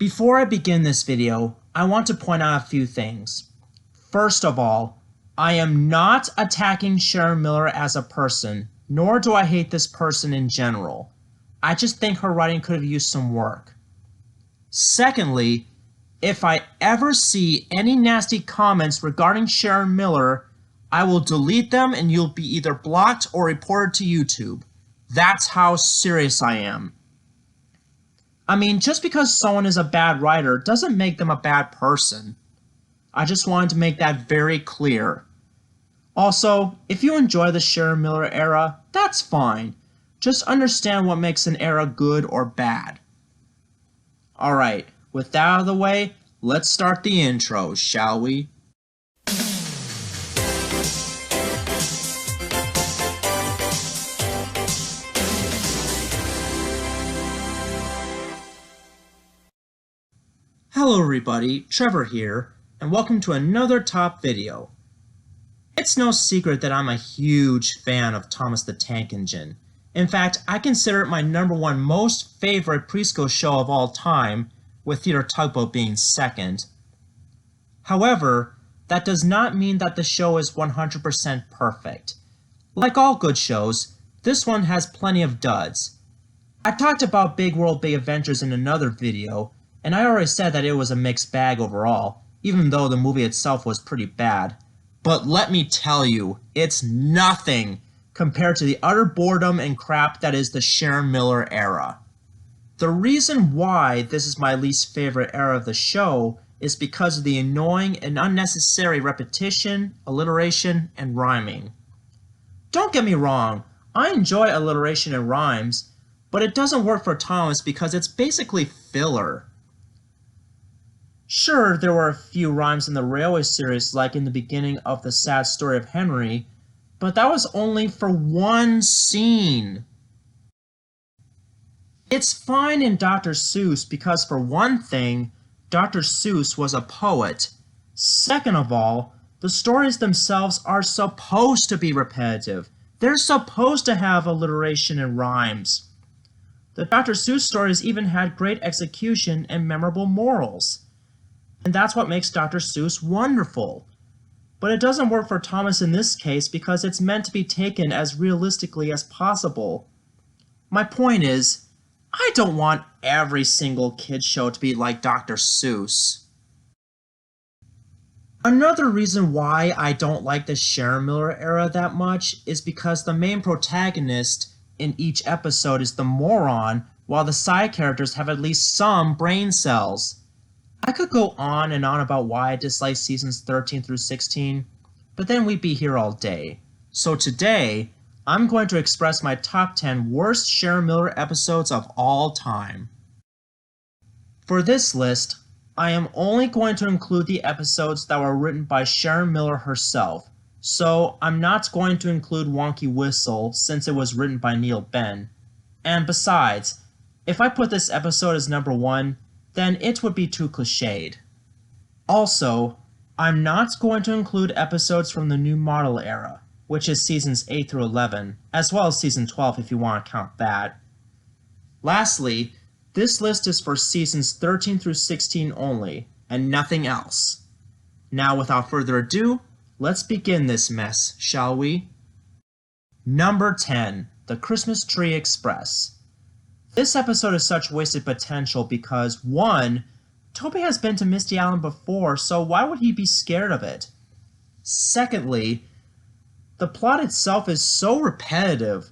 Before I begin this video, I want to point out a few things. First of all, I am not attacking Sharon Miller as a person, nor do I hate this person in general. I just think her writing could have used some work. Secondly, if I ever see any nasty comments regarding Sharon Miller, I will delete them and you'll be either blocked or reported to YouTube. That's how serious I am. I mean, just because someone is a bad writer doesn't make them a bad person. I just wanted to make that very clear. Also, if you enjoy the Sharon Miller era, that's fine. Just understand what makes an era good or bad. Alright, with that out of the way, let's start the intro, shall we? Hello everybody, Trevor here, and welcome to another top video. It's no secret that I'm a huge fan of Thomas the Tank Engine. In fact, I consider it my #1 most favorite preschool show of all time, with Theater Tugboat being second. However, that does not mean that the show is 100% perfect. Like all good shows, this one has plenty of duds. I talked about Big World Big Adventures in another video, and I already said that it was a mixed bag overall, even though the movie itself was pretty bad. But let me tell you, it's nothing compared to the utter boredom and crap that is the Sharon Miller era. The reason why this is my least favorite era of the show is because of the annoying and unnecessary repetition, alliteration, and rhyming. Don't get me wrong, I enjoy alliteration and rhymes, but it doesn't work for Thomas because it's basically filler. Sure, there were a few rhymes in the Railway series, like in the beginning of The Sad Story of Henry, but that was only for one scene. It's fine in Dr. Seuss because, for one thing, Dr. Seuss was a poet. Second of all, the stories themselves are supposed to be repetitive. They're supposed to have alliteration and rhymes. The Dr. Seuss stories even had great execution and memorable morals. And that's what makes Dr. Seuss wonderful. But it doesn't work for Thomas in this case because it's meant to be taken as realistically as possible. My point is, I don't want every single kid's show to be like Dr. Seuss. Another reason why I don't like the Sharon Miller era that much is because the main protagonist in each episode is the moron, while the side characters have at least some brain cells. I could go on and on about why I dislike seasons 13 through 16, but then we'd be here all day. So today, I'm going to express my top 10 worst Sharon Miller episodes of all time. For this list, I am only going to include the episodes that were written by Sharon Miller herself, so I'm not going to include Wonky Whistle since it was written by Neil Benn. And besides, if I put this episode as #1, then it would be too cliched. Also, I'm not going to include episodes from the New Model era, which is seasons 8 through 11, as well as season 12 if you want to count that. Lastly, this list is for seasons 13 through 16 only, and nothing else. Now without further ado, let's begin this mess, shall we? Number 10, The Christmas Tree Express. This episode is such wasted potential because, 1, Toby has been to Misty Island before, so why would he be scared of it? Secondly, the plot itself is so repetitive.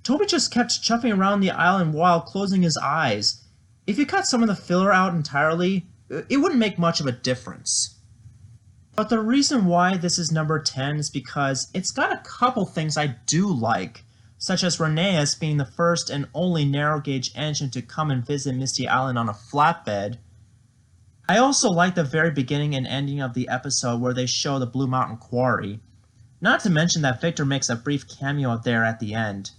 Toby just kept jumping around the island while closing his eyes. If you cut some of the filler out entirely, it wouldn't make much of a difference. But the reason why this is number 10 is because it's got a couple things I do like, such as Rheneas being the first and only narrow-gauge engine to come and visit Misty Island on a flatbed. I also like the very beginning and ending of the episode where they show the Blue Mountain Quarry, not to mention that Victor makes a brief cameo there at the end.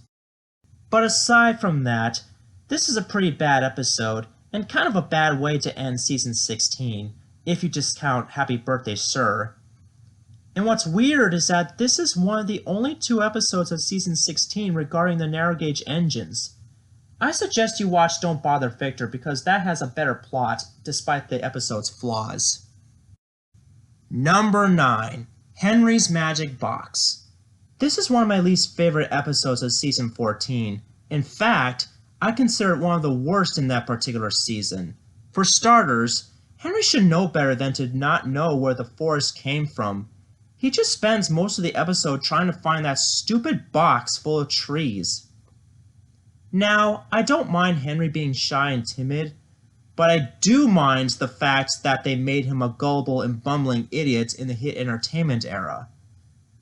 But aside from that, this is a pretty bad episode, and kind of a bad way to end Season 16, if you discount Happy Birthday Sir. And what's weird is that this is one of the only 2 episodes of Season 16 regarding the narrow-gauge engines. I suggest you watch Don't Bother Victor because that has a better plot despite the episode's flaws. Number 9. Henry's Magic Box. This is one of my least favorite episodes of season 14. In fact, I consider it one of the worst in that particular season. For starters, Henry should know better than to not know where the forest came from. He just spends most of the episode trying to find that stupid box full of trees. Now, I don't mind Henry being shy and timid, but I do mind the fact that they made him a gullible and bumbling idiot in the hit entertainment era.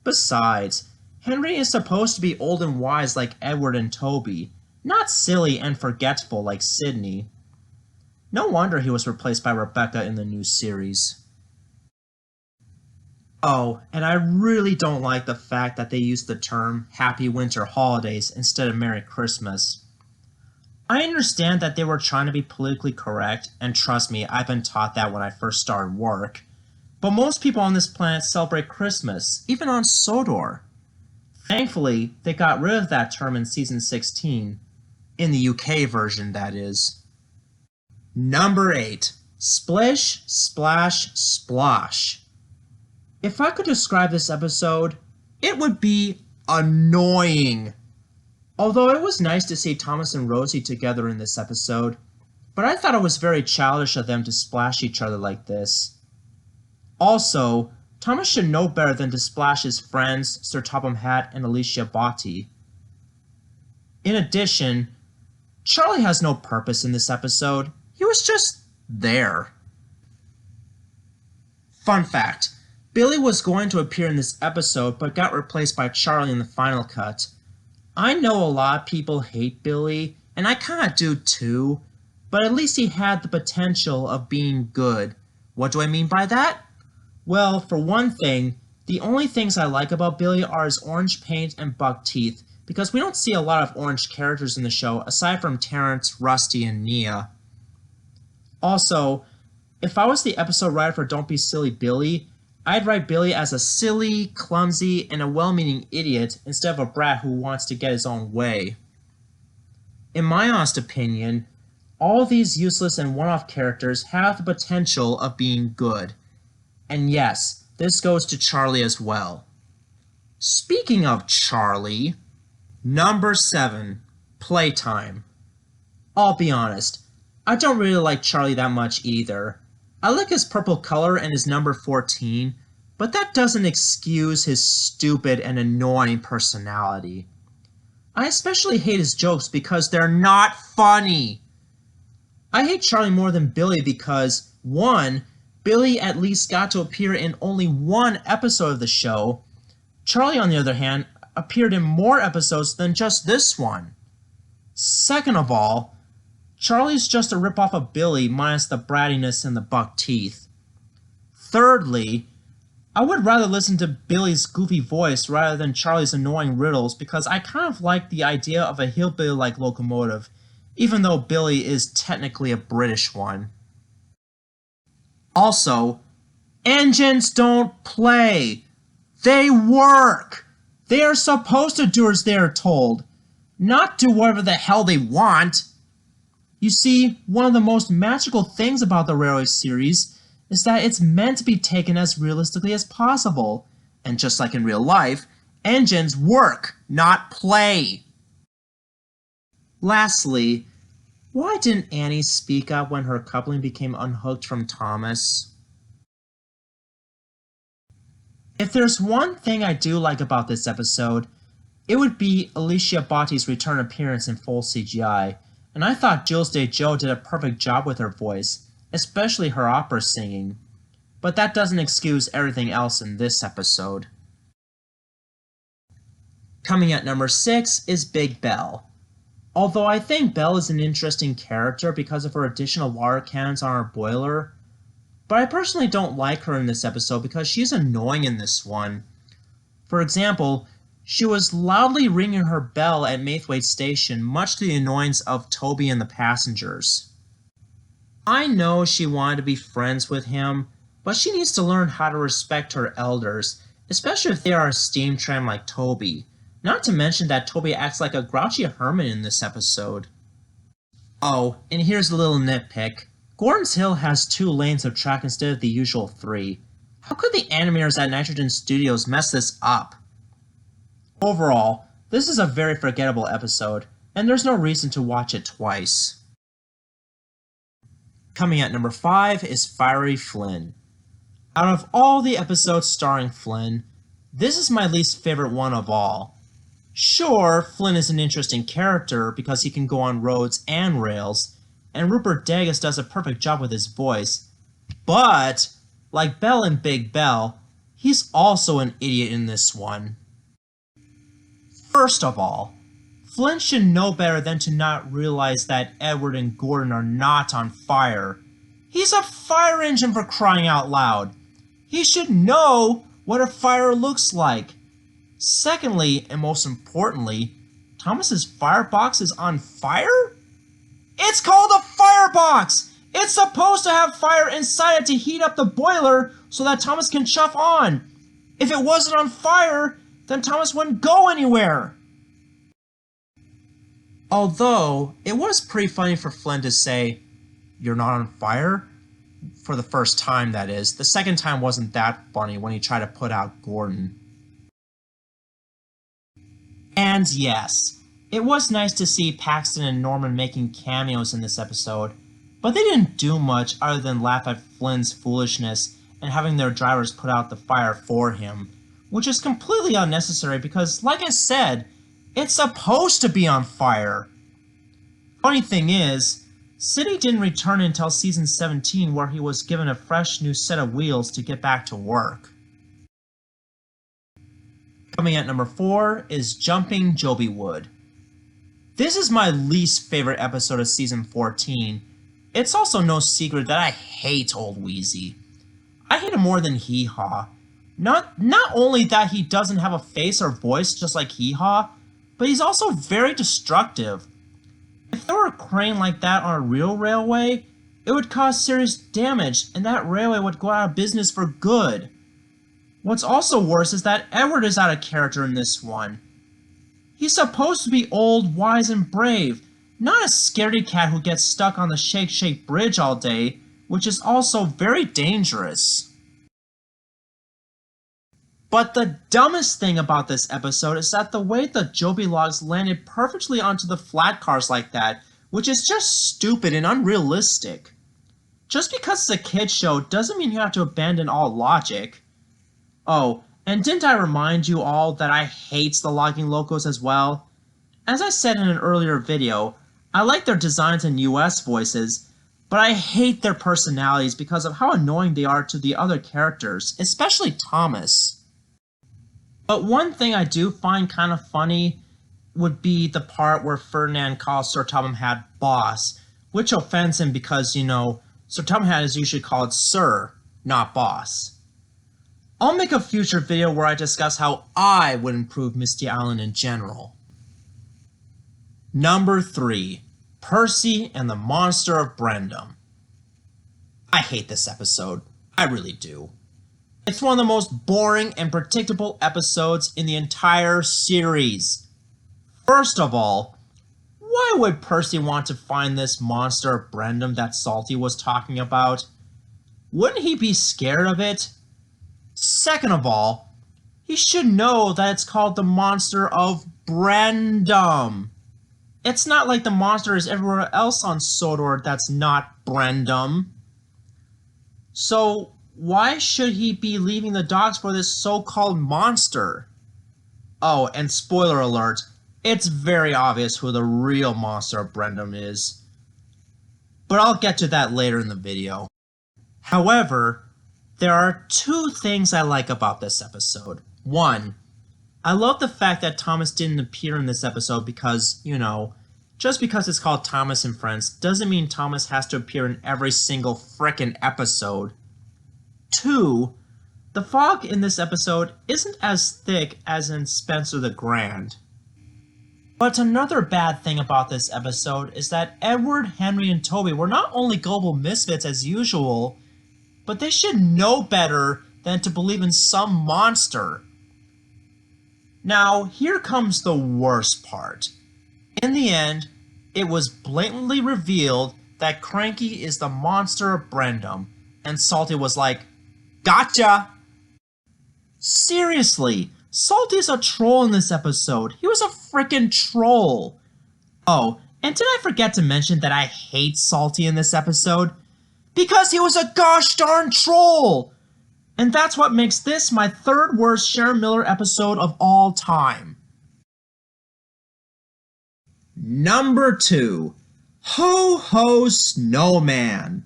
Besides, Henry is supposed to be old and wise like Edward and Toby, not silly and forgetful like Sydney. No wonder he was replaced by Rebecca in the new series. Oh, and I really don't like the fact that they used the term Happy Winter Holidays instead of Merry Christmas. I understand that they were trying to be politically correct, and trust me, I've been taught that when I first started work. But most people on this planet celebrate Christmas, even on Sodor. Thankfully, they got rid of that term in season 16. In the UK version, that is. Number 8. Splish, Splash, Splosh. If I could describe this episode, it would be annoying. Although it was nice to see Thomas and Rosie together in this episode, but I thought it was very childish of them to splash each other like this. Also, Thomas should know better than to splash his friends, Sir Topham Hatt and Alicia Botti. In addition, Charlie has no purpose in this episode. He was just there. Fun fact, Billy was going to appear in this episode but got replaced by Charlie in the final cut. I know a lot of people hate Billy, and I kinda do too, but at least he had the potential of being good. What do I mean by that? Well, for one thing, the only things I like about Billy are his orange paint and buck teeth, because we don't see a lot of orange characters in the show aside from Terrence, Rusty, and Nia. Also, if I was the episode writer for Don't Be Silly Billy, I'd write Billy as a silly, clumsy, and a well-meaning idiot instead of a brat who wants to get his own way. In my honest opinion, all these useless and one-off characters have the potential of being good. And yes, this goes to Charlie as well. Speaking of Charlie, number 7, Playtime. I'll be honest, I don't really like Charlie that much either. I like his purple color and his number 14, but that doesn't excuse his stupid and annoying personality. I especially hate his jokes because they're not funny. I hate Charlie more than Billy because, 1, Billy at least got to appear in only one episode of the show. Charlie, on the other hand, appeared in more episodes than just this one. Second of all, Charlie's just a ripoff of Billy minus the brattiness and the buck teeth. Thirdly, I would rather listen to Billy's goofy voice rather than Charlie's annoying riddles because I kind of like the idea of a hillbilly-like locomotive, even though Billy is technically a British one. Also, engines don't play. They work. They are supposed to do as they are told, not do whatever the hell they want. You see, one of the most magical things about the Railway series is that it's meant to be taken as realistically as possible, and just like in real life, engines work, not play. Lastly, why didn't Annie speak up when her coupling became unhooked from Thomas? If there's one thing I do like about this episode, it would be Alicia Botti's return appearance in full CGI, and I thought Jules Dejoux did a perfect job with her voice, especially her opera singing. But that doesn't excuse everything else in this episode. Coming at number 6 is Big Belle. Although I think Belle is an interesting character because of her additional water cannons on her boiler, but I personally don't like her in this episode because she's annoying in this one. For example, she was loudly ringing her bell at Maithwaite Station, much to the annoyance of Toby and the passengers. I know she wanted to be friends with him, but she needs to learn how to respect her elders, especially if they are a steam tram like Toby. Not to mention that Toby acts like a grouchy hermit in this episode. Oh, and here's a little nitpick. Gordon's Hill has 2 lanes of track instead of the usual 3. How could the animators at Nitrogen Studios mess this up? Overall, this is a very forgettable episode, and there's no reason to watch it twice. Coming at number 5 is Fiery Flynn. Out of all the episodes starring Flynn, this is my least favorite one of all. Sure, Flynn is an interesting character because he can go on roads and rails, and Rupert Dagus does a perfect job with his voice, but, like Belle in Big Belle, he's also an idiot in this one. First of all, Flynn should know better than to not realize that Edward and Gordon are not on fire. He's a fire engine, for crying out loud. He should know what a fire looks like. Secondly, and most importantly, Thomas's firebox is on fire? It's called a firebox! It's supposed to have fire inside it to heat up the boiler so that Thomas can chuff on. If it wasn't on fire, then Thomas wouldn't go anywhere. Although, it was pretty funny for Flynn to say, "You're not on fire?" For the first time, that is. The second time wasn't that funny when he tried to put out Gordon. And yes, it was nice to see Paxton and Norman making cameos in this episode, but they didn't do much other than laugh at Flynn's foolishness and having their drivers put out the fire for him, which is completely unnecessary because, like I said, it's supposed to be on fire. Funny thing is, Sidney didn't return until season 17 where he was given a fresh new set of wheels to get back to work. Coming at number 4 is Jumping Joby Wood. This is my least favorite episode of season 14. It's also no secret that I hate old Wheezy. I hate him more than Hee Haw. Not only that he doesn't have a face or voice just like Hee Haw, but he's also very destructive. If there were a crane like that on a real railway, it would cause serious damage and that railway would go out of business for good. What's also worse is that Edward is out of character in this one. He's supposed to be old, wise, and brave, not a scaredy cat who gets stuck on the Shake Shake Bridge all day, which is also very dangerous. But the dumbest thing about this episode is that the way the Joby logs landed perfectly onto the flat cars like that, which is just stupid and unrealistic. Just because it's a kid's show doesn't mean you have to abandon all logic. Oh, and didn't I remind you all that I hate the logging locos as well? As I said in an earlier video, I like their designs and US voices, but I hate their personalities because of how annoying they are to the other characters, especially Thomas. But one thing I do find kind of funny would be the part where Ferdinand calls Sir Topham Hatt boss, which offends him because, you know, Sir Topham Hatt is usually called Sir, not boss. I'll make a future video where I discuss how I would improve Misty Island in general. Number 3. Percy and the Monster of BRENDAM. I hate this episode. I really do. It's one of the most boring and predictable episodes in the entire series. First of all, why would Percy want to find this monster of BRENDAM that Salty was talking about? Wouldn't he be scared of it? Second of all, he should know that it's called the Monster of BRENDAM. It's not like the monster is everywhere else on Sodor that's not BRENDAM. So, why should he be leaving the dogs for this so-called monster? Oh, and spoiler alert, it's very obvious who the real monster of BRENDAM is. But I'll get to that later in the video. However, there are 2 things I like about this episode. 1, I love the fact that Thomas didn't appear in this episode because, you know, just because it's called Thomas and Friends doesn't mean Thomas has to appear in every single frickin' episode. 2, the fog in this episode isn't as thick as in Spencer the Grand. But another bad thing about this episode is that Edward, Henry, and Toby were not only global misfits as usual, but they should know better than to believe in some monster. Now, here comes the worst part. In the end, it was blatantly revealed that Cranky is the monster of BRENDAM, and Salty was like, "Gotcha!" Seriously, Salty is a troll in this episode. He was a frickin' troll. Oh, and did I forget to mention that I hate Salty in this episode? Because he was a gosh darn troll! And that's what makes this my third worst Sharon Miller episode of all time. Number 2. Ho Ho Snowman.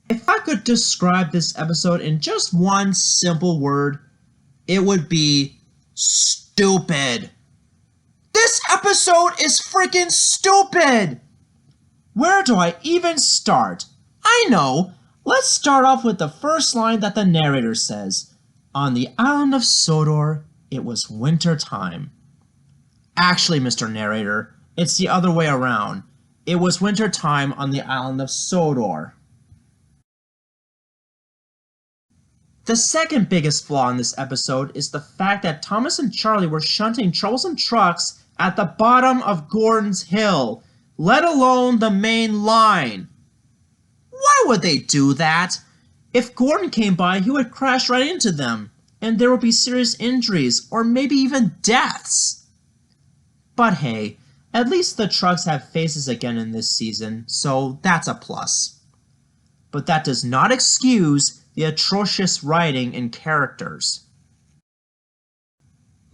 If I could describe this episode in just one simple word, it would be stupid. This episode is freaking stupid! Where do I even start? I know! Let's start off with the first line that the narrator says. On the island of Sodor, it was winter time. Actually, Mr. Narrator, it's the other way around. It was winter time on the island of Sodor. The second biggest flaw in this episode is the fact that Thomas and Charlie were shunting troublesome trucks at the bottom of Gordon's Hill, let alone the main line. Why would they do that? If Gordon came by, he would crash right into them, and there would be serious injuries, or maybe even deaths. But hey, at least the trucks have faces again in this season, so that's a plus. But that does not excuse the atrocious writing and characters.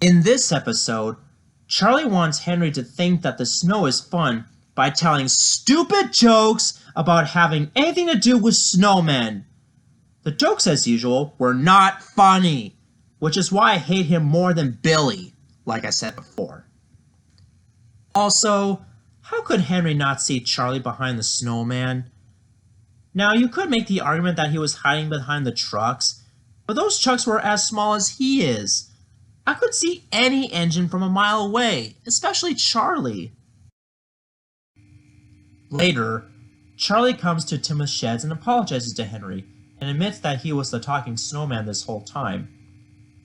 In this episode, Charlie wants Henry to think that the snow is fun by telling stupid jokes about having anything to do with snowmen. The jokes, as usual, were not funny, which is why I hate him more than Billy, like I said before. Also, how could Henry not see Charlie behind the snowman? Now, you could make the argument that he was hiding behind the trucks, but those trucks were as small as he is. I could see any engine from a mile away, especially Charlie. Later, Charlie comes to Tim's sheds and apologizes to Henry, and admits that he was the talking snowman this whole time.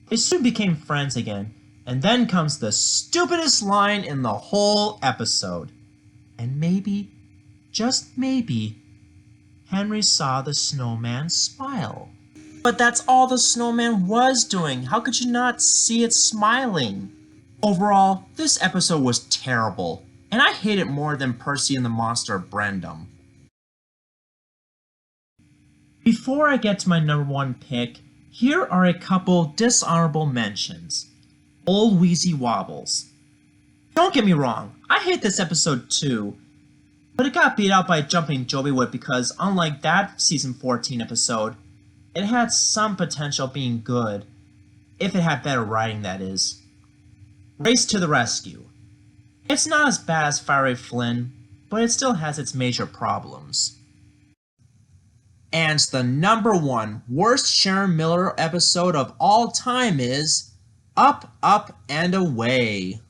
They soon became friends again, and then comes the stupidest line in the whole episode. And maybe, just maybe, Henry saw the snowman smile. But that's all the snowman was doing. How could you not see it smiling? Overall, this episode was terrible, and I hate it more than Percy and the Monster of BRENDAM. Before I get to my number 1 pick, here are a couple dishonorable mentions. Old Wheezy Wobbles. Don't get me wrong, I hate this episode too, but it got beat out by Jumping Joby Wood because, unlike that season 14 episode, it had some potential being good, if it had better writing, that is. Race to the Rescue. It's not as bad as Fiery Flynn, but it still has its major problems. And the number 1 worst Sharon Miller episode of all time is Up, Up, and Away.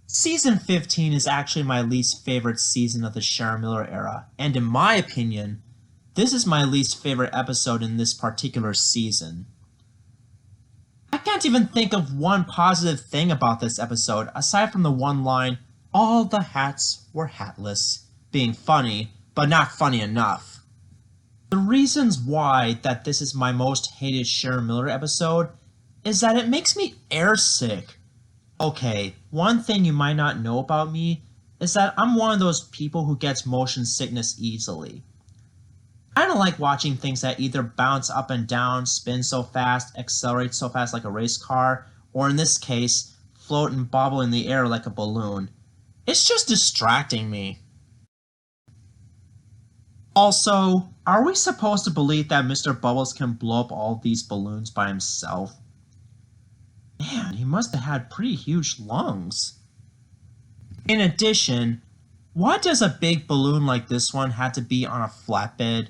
Season 15 is actually my least favorite season of the Sharon Miller era, and in my opinion, this is my least favorite episode in this particular season. I can't even think of one positive thing about this episode aside from the one line, "All the hats were hatless," being funny, but not funny enough. The reasons why that this is my most hated Sharon Miller episode is that it makes me airsick. Okay, one thing you might not know about me is that I'm one of those people who gets motion sickness easily. I don't like watching things that either bounce up and down, spin so fast, accelerate so fast like a race car, or in this case, float and bobble in the air like a balloon. It's just distracting me. Also, are we supposed to believe that Mr. Bubbles can blow up all these balloons by himself? Man, he must have had pretty huge lungs. In addition, why does a big balloon like this one have to be on a flatbed?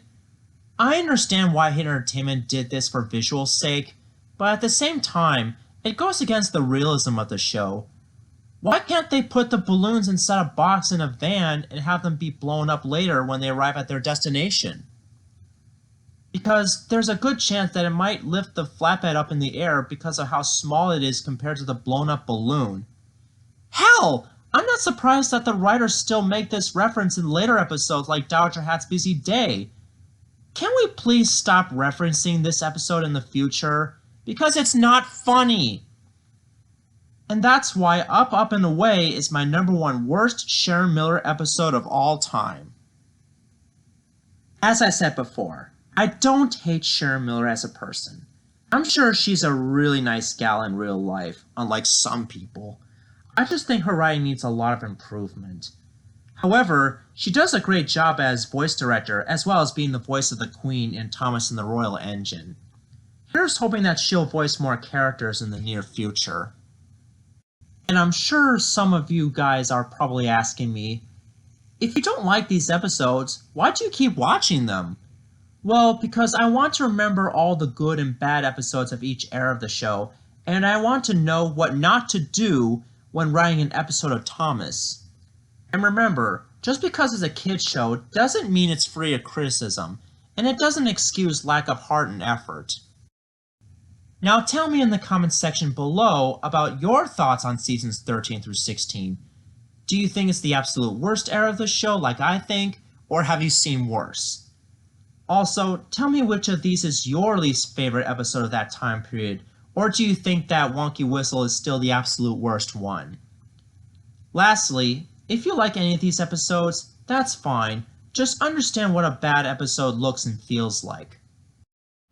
I understand why Hit Entertainment did this for visual sake, but at the same time, it goes against the realism of the show. Why can't they put the balloons inside a box in a van and have them be blown up later when they arrive at their destination? Because there's a good chance that it might lift the flatbed up in the air because of how small it is compared to the blown up balloon. Hell, I'm not surprised that the writers still make this reference in later episodes like Dowager Hat's Busy Day. Can we please stop referencing this episode in the future? Because it's not funny. And that's why Up, Up, and Away is my #1 worst Sharon Miller episode of all time. As I said before, I don't hate Sharon Miller as a person. I'm sure she's a really nice gal in real life, unlike some people. I just think her writing needs a lot of improvement. However, she does a great job as voice director, as well as being the voice of the Queen in Thomas and the Royal Engine. Here's hoping that she'll voice more characters in the near future. And I'm sure some of you guys are probably asking me, if you don't like these episodes, why do you keep watching them? Well, because I want to remember all the good and bad episodes of each era of the show, and I want to know what not to do when writing an episode of Thomas. And remember, just because it's a kid's show doesn't mean it's free of criticism, and it doesn't excuse lack of heart and effort. Now tell me in the comments section below about your thoughts on seasons 13 through 16. Do you think it's the absolute worst era of the show like I think, or have you seen worse? Also, tell me which of these is your least favorite episode of that time period, or do you think that Wonky Whistle is still the absolute worst one? Lastly, if you like any of these episodes, that's fine, just understand what a bad episode looks and feels like.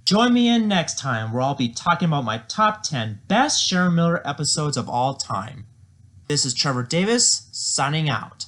Join me in next time where I'll be talking about my top 10 best Sharon Miller episodes of all time. This is Trevor Davis, signing out.